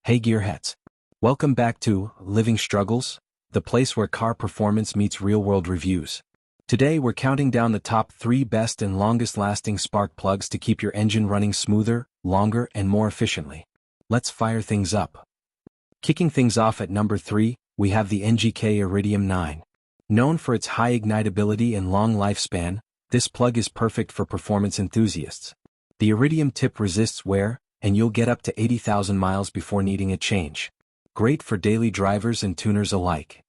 Hey gearheads! Welcome back to Living Struggles, the place where car performance meets real-world reviews. Today we're counting down the top 3 best and longest-lasting spark plugs to keep your engine running smoother, longer and more efficiently. Let's fire things up. Kicking things off at number 3, we have the NGK Iridium 9. Known for its high ignitability and long lifespan, this plug is perfect for performance enthusiasts. The Iridium tip resists wear, and you'll get up to 80,000 miles before needing a change. Great for daily drivers and tuners alike.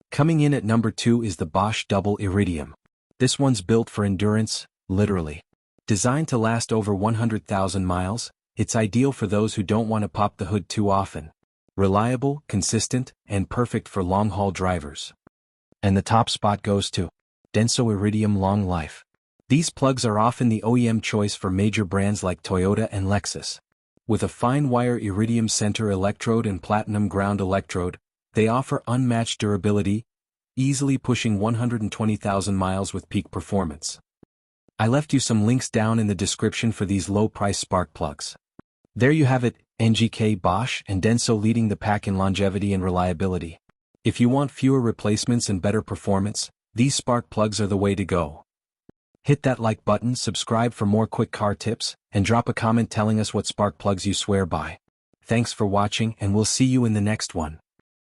Coming in at number 2 is the Bosch Double Iridium. This one's built for endurance, literally. Designed to last over 100,000 miles, it's ideal for those who don't want to pop the hood too often. Reliable, consistent, and perfect for long-haul drivers. And the top spot goes to Denso Iridium Long Life. These plugs are often the OEM choice for major brands like Toyota and Lexus. With a fine wire iridium center electrode and platinum ground electrode, they offer unmatched durability, easily pushing 120,000 miles with peak performance. I left you some links down in the description for these low-price spark plugs. There you have it, NGK, Bosch and Denso leading the pack in longevity and reliability. If you want fewer replacements and better performance, these spark plugs are the way to go. Hit that like button, subscribe for more quick car tips, and drop a comment telling us what spark plugs you swear by. Thanks for watching and we'll see you in the next one.